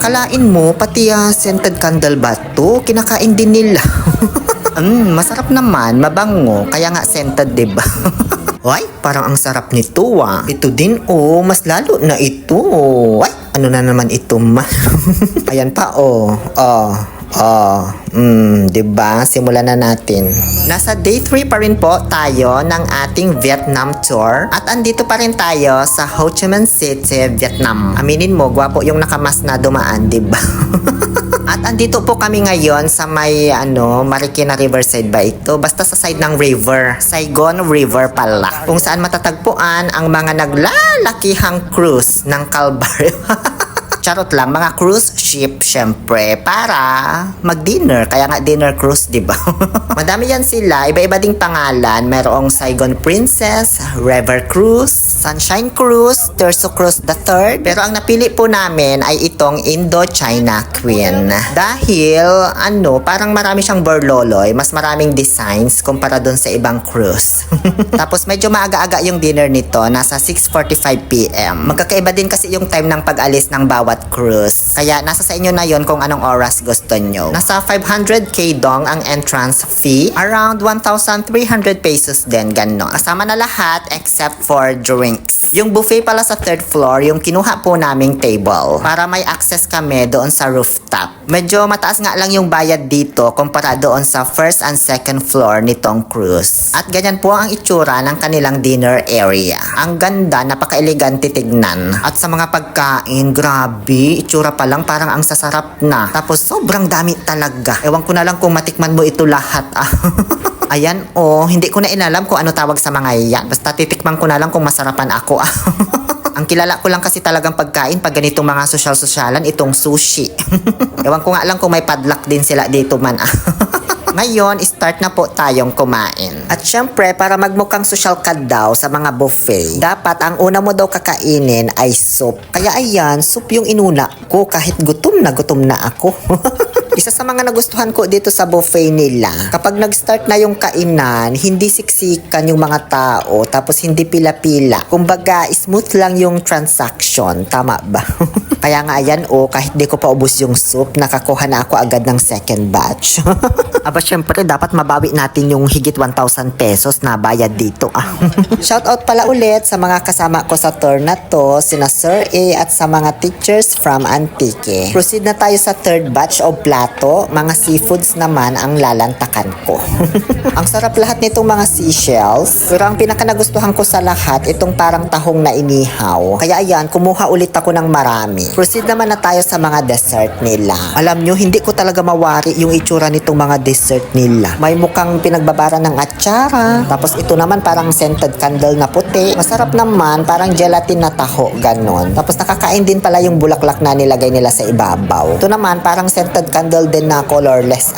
Akalain mo, pati scented candle ba to? Kinakain din nila. Masarap naman, mabango, kaya nga scented, diba? Ay, parang ang sarap nito Ito din mas lalo na ito. Ay, ano na naman ito Ayan pa diba? Simulan na natin. Nasa day 3 pa rin po tayo ng ating Vietnam tour. At andito pa rin tayo sa Ho Chi Minh City, Vietnam. Aminin mo, gwapo yung nakamas na dumaan, diba? At andito po kami ngayon sa may Marikina Riverside ba ito? Basta sa side ng river. Saigon River pala. Kung saan matatagpuan ang mga naglalakihang cruise ng Calvary. Charot lang, mga cruise ship syempre para mag-dinner. Kaya nga dinner cruise, diba? Madami yan sila, iba-iba ding pangalan. Merong Saigon Princess, River Cruise, Sunshine Cruise, Terso Cruise the Third. Pero ang napili po namin ay itong Indochina Queen. Dahil parang marami siyang burloloy, mas maraming designs kumpara dun sa ibang cruise. Tapos medyo maaga-aga yung dinner nito, nasa 6:45 PM. Magkakaiba din kasi yung time ng pag-alis ng bawat cruise. Kaya nasa sa inyo na yon kung anong oras gusto nyo. Nasa 500k dong ang entrance fee. Around 1,300 pesos din, gano'n. Kasama na lahat except for drinks. Yung buffet pala sa third floor, yung kinuha po naming table para may access kami doon sa rooftop. Medyo mataas nga lang yung bayad dito kumpara doon sa first and second floor nitong cruise. At ganyan po ang itsura ng kanilang dinner area. Ang ganda, napaka-elegante tignan. At sa mga pagkain, grabe, itsura pa lang parang ang sasarap na. Tapos sobrang dami talaga. Ewan ko na lang kung matikman mo ito lahat. Ayan hindi ko na inalam kung ano tawag sa mga yan. Basta titikman ko na lang kung masarapan ako. Ang kilala ko lang kasi talagang pagkain pag ganitong mga sosyal-sosyalan, itong sushi. Ewan ko nga lang kung may padlock din sila dito man. Ngayon, start na po tayong kumain. At syempre, para magmukhang social ka daw sa mga buffet, dapat ang una mo daw kakainin ay soup. Kaya ayan, soup yung inuna ko kahit gutom na ako. Isa sa mga nagustuhan ko dito sa buffet nila, kapag nag-start na yung kainan, hindi siksikan yung mga tao, tapos hindi pila-pila. Kumbaga, smooth lang yung transaction. Tama ba? Kaya nga ayan kahit di ko pa ubos yung soup, nakakuha na ako agad ng second batch. Aba, syempre, dapat mabawi natin yung higit 1,000 pesos na bayad dito. Shoutout pala ulit sa mga kasama ko sa tour na to, sina Sir A at sa mga teachers from Antique. Proceed na tayo sa third batch of plato. Mga seafoods naman ang lalantakan ko. Ang sarap lahat nitong mga seashells. Pero ang pinaka nagustuhan ko sa lahat, itong parang tahong na inihaw. Kaya ayan, kumuha ulit ako ng marami. Proceed naman na tayo sa mga dessert nila. Alam nyo, hindi ko talaga mawari yung itsura nitong mga dessert nila. May mukhang pinagbabara ng atsara. Tapos ito naman parang scented candle na puti. Masarap naman, parang gelatin na taho, ganon. Tapos nakakain din pala yung bulaklak na nilagay nila sa ibabaw. Ito naman parang scented candle din na colorless.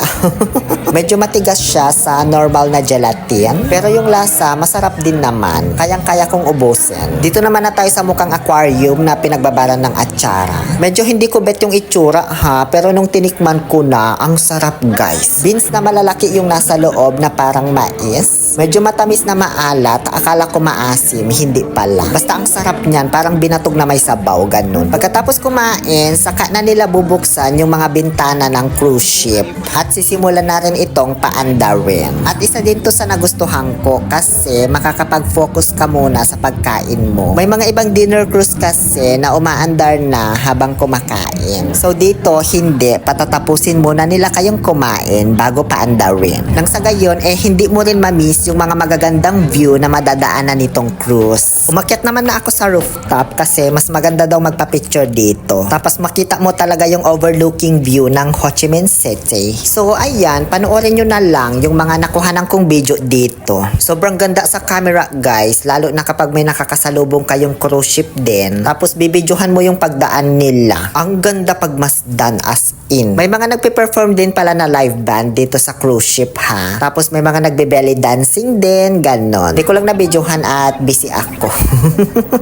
Medyo matigas siya sa normal na gelatin. Pero yung lasa, masarap din naman. Kayang-kaya kong ubusin. Dito naman na tayo sa mukhang aquarium na pinagbabaran ng atsara. Medyo hindi ko bet yung itsura pero nung tinikman ko na, ang sarap guys. Beans na malalaki yung nasa loob na parang mais. Medyo matamis na maalat. Akala ko maasim, hindi pala. Basta ang sarap niyan, parang binatog na may sabaw, ganun. Pagkatapos kumain, saka na nila bubuksan yung mga bintana ng cruise ship. At sisimulan na rin itong paandarin. At isa din to sa nagustuhan ko kasi makakapag-focus ka muna sa pagkain mo. May mga ibang dinner cruise kasi na umaandar na habang kumakain. So dito, hindi. Patatapusin muna nila kayong kumain bago paandarin. Nang sa gayon, hindi mo rin ma-miss yung mga magagandang view na madadaanan nitong cruise. Umakyat naman na ako sa rooftop kasi mas maganda daw magpa-picture dito. Tapos makita mo talaga yung overlooking view ng Ho Chi Minh City. So ayan, panoorin nyo na lang yung mga nakuhanan kong video dito. Sobrang ganda sa camera guys, lalo na kapag may nakakasalubong kayong cruise ship din. Tapos bibidyohan mo yung pagdaan nila. Ang ganda pagmasdan as in. May mga nagpe-perform din pala na live band dito sa cruise ship Tapos may mga nagbe-belly dancing din, ganon. Hindi ko lang na-videohan at busy ako.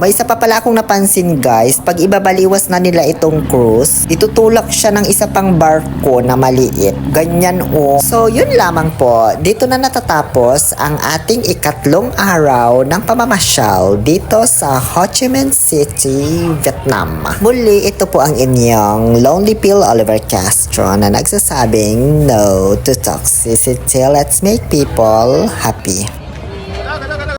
May isa pa pala akong napansin guys, pag ibabaliwas na nila itong cruise, itutulak siya ng isa pang barko ko na maliit. Ganyan o. So yun lamang po. Dito na natatapos ang ating ikatlong araw ng pamamasyal dito sa Ho Chi Minh City, Vietnam. Muli, ito po ang inyong Lonely Pill Oliver Castro na nagsasabing no to toxicity. Let's make people happy.